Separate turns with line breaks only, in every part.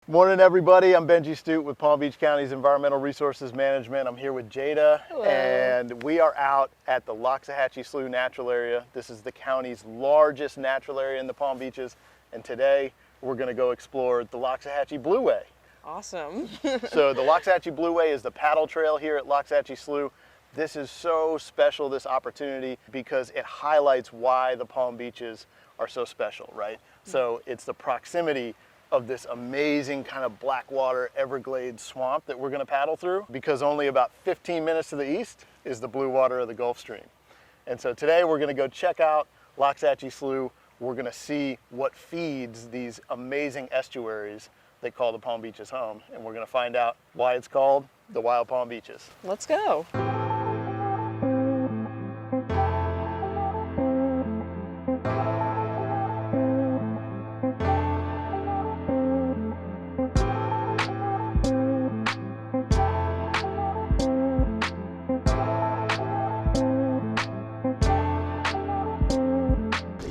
Morning, everybody. I'm Benji Studt with Palm Beach County's Environmental Resources Management. I'm here with Jada.
Hello.
And we are out at the Loxahatchee Slough Natural Area. This is the county's largest natural area in the Palm Beaches. And today we're going to go explore the Loxahatchee Blueway.
Awesome.
So the Loxahatchee Blueway is the paddle trail here at Loxahatchee Slough. This is so special, this opportunity, because it highlights why the Palm Beaches are so special, right? So it's the proximity of this amazing kind of blackwater Everglades swamp that we're going to paddle through, because only about 15 minutes to the east is the blue water of the Gulf Stream. And so today we're going to go check out Loxahatchee Slough. We're going to see what feeds these amazing estuaries that call the Palm Beaches home, and we're going to find out why it's called the Wild Palm Beaches.
Let's go.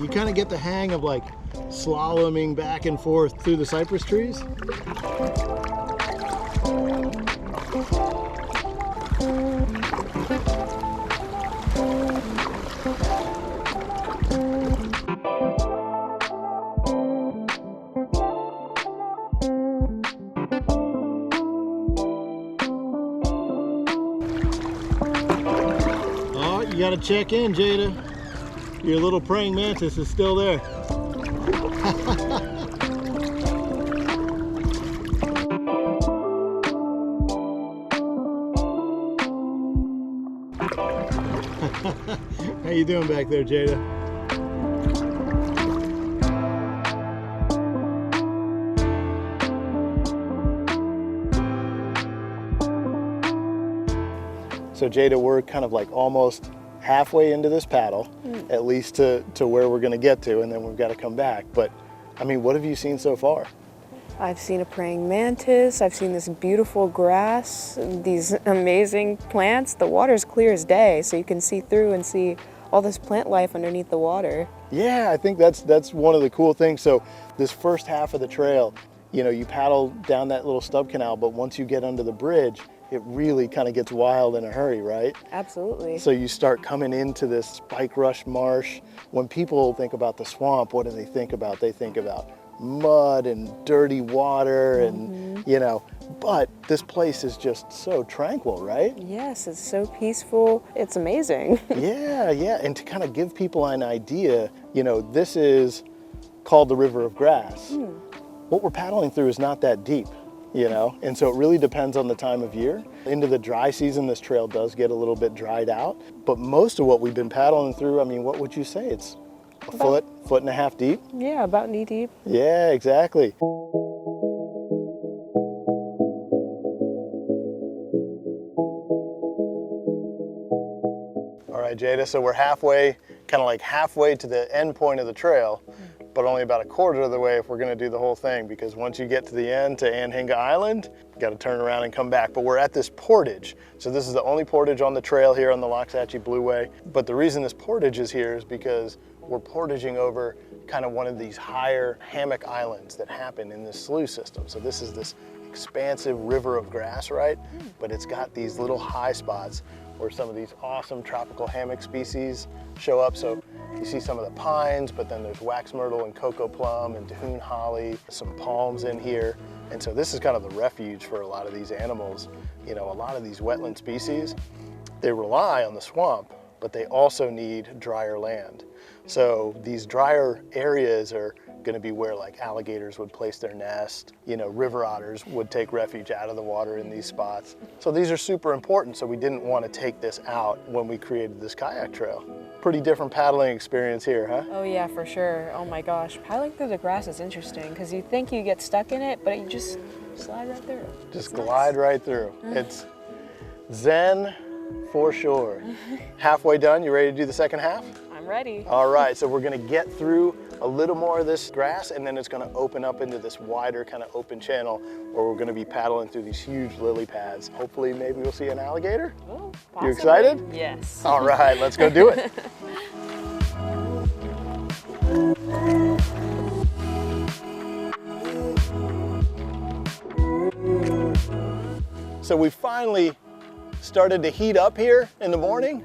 You kind of get the hang of like slaloming back and forth through the cypress trees. Oh, you got to check in, Jada. Your little praying mantis is still there. How you doing back there, Jada? So Jada, we're kind of like almost halfway into this paddle, at least to where we're going to get to, and then we've got to come back. But I mean, what have you seen so far?
I've seen a praying mantis, I've seen this beautiful grass, these amazing plants. The water's clear as day, so you can see through and see all this plant life underneath the water.
Yeah, I think that's one of the cool things. So this first half of the trail, you know, you paddle down that little stub canal, but once you get under the bridge, it really kind of gets wild in a hurry, right?
Absolutely.
So you start coming into this spike rush marsh. When people think about the swamp, what do they think about? They think about mud and dirty water and, you know, but this place is just so tranquil, right?
Yes, it's so peaceful. It's amazing.
Yeah, and to kind of give people an idea, you know, this is called the River of Grass. What we're paddling through is not that deep, you know, and so it really depends on the time of year. Into the dry season, this trail does get a little bit dried out, but most of what we've been paddling through, I mean, what would you say? It's a foot and a half deep?
Yeah, about knee deep.
Yeah, exactly. All right, Jada, so we're halfway, kind of like halfway to the end point of the trail, but only about a quarter of the way if we're going to do the whole thing, because once you get to the end to Anhinga Island, you got to turn around and come back. But we're at this portage. So this is the only portage on the trail here on the Loxahatchee Blueway. But the reason this portage is here is because we're portaging over kind of one of these higher hammock islands that happen in this slough system. So this is this expansive river of grass, right? But it's got these little high spots where some of these awesome tropical hammock species show up. So you see some of the pines, but then there's wax myrtle and cocoa plum and Dahoon holly, some palms in here. And so this is kind of the refuge for a lot of these animals. You know, a lot of these wetland species, they rely on the swamp, but they also need drier land. So these drier areas are going to be where like alligators would place their nest. You know, river otters would take refuge out of the water in these spots. So these are super important, so we didn't want to take this out when we created this kayak trail. Pretty different paddling experience here, huh?
Oh yeah, for sure. Oh my gosh, paddling through the grass is interesting because you think you get stuck in it, but you just slide right through.
Just glide right through. It's zen for sure. Halfway done, you ready to do the second half?
I'm ready.
All right, so we're gonna get through a little more of this grass, and then it's gonna open up into this wider kind of open channel where we're gonna be paddling through these huge lily pads. Hopefully, maybe we'll see an alligator.
Oh,
you excited?
Yes.
All right, let's go do it. So we finally started to heat up here in the morning,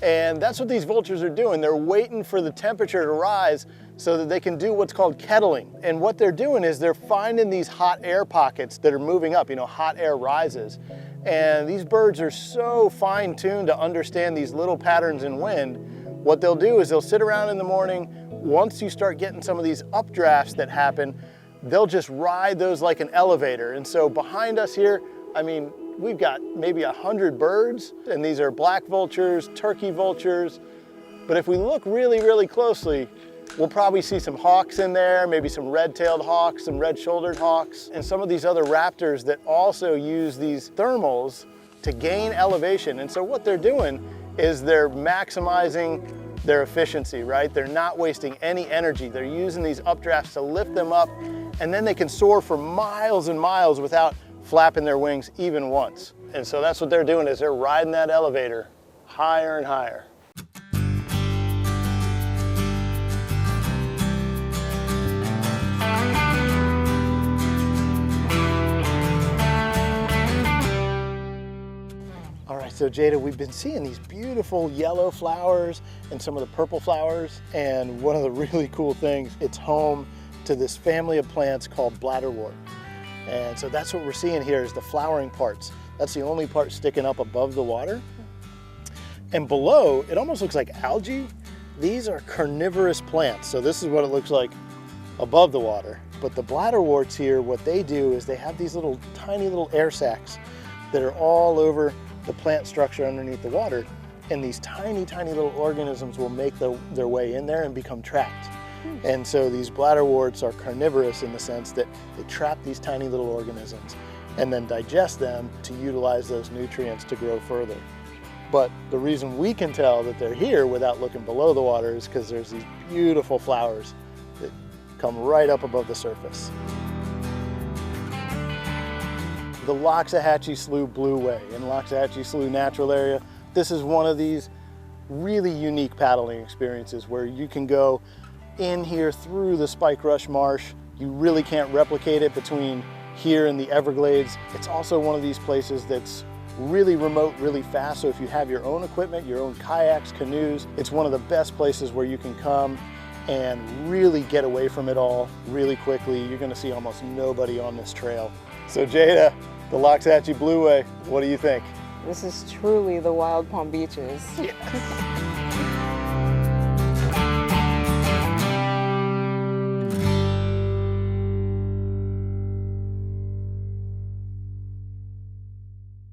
and that's what these vultures are doing. They're waiting for the temperature to rise so that they can do what's called kettling. And what they're doing is they're finding these hot air pockets that are moving up, hot air rises. And these birds are so fine-tuned to understand these little patterns in wind. What they'll do is they'll sit around in the morning. Once you start getting some of these updrafts that happen, they'll just ride those like an elevator. And so behind us here, we've got maybe 100 birds, and these are black vultures, turkey vultures. But if we look really, really closely, we'll probably see some hawks in there, maybe some red-tailed hawks, some red-shouldered hawks, and some of these other raptors that also use these thermals to gain elevation. And so what they're doing is they're maximizing their efficiency, right? They're not wasting any energy. They're using these updrafts to lift them up, and then they can soar for miles and miles without flapping their wings even once. And so that's what they're doing, is they're riding that elevator higher and higher. All right, so Jada, we've been seeing these beautiful yellow flowers and some of the purple flowers, and one of the really cool things, it's home to this family of plants called bladderwort. And so that's what we're seeing here is the flowering parts. That's the only part sticking up above the water. And below, it almost looks like algae. These are carnivorous plants. So this is what it looks like above the water. But the bladderworts here, what they do is they have these little tiny little air sacs that are all over the plant structure underneath the water. And these tiny, tiny little organisms will make their way in there and become trapped. And so these bladderworts are carnivorous in the sense that they trap these tiny little organisms and then digest them to utilize those nutrients to grow further. But the reason we can tell that they're here without looking below the water is because there's these beautiful flowers that come right up above the surface. The Loxahatchee Slough Blueway in Loxahatchee Slough Natural Area. This is one of these really unique paddling experiences where you can go in here through the Spike Rush Marsh. You really can't replicate it between here and the Everglades. It's also one of these places that's really remote, really fast. So if you have your own equipment, your own kayaks, canoes, it's one of the best places where you can come and really get away from it all really quickly. You're gonna see almost nobody on this trail. So Jada, the Loxahatchee Blueway, what do you think?
This is truly the Wild Palm Beaches.
Yeah.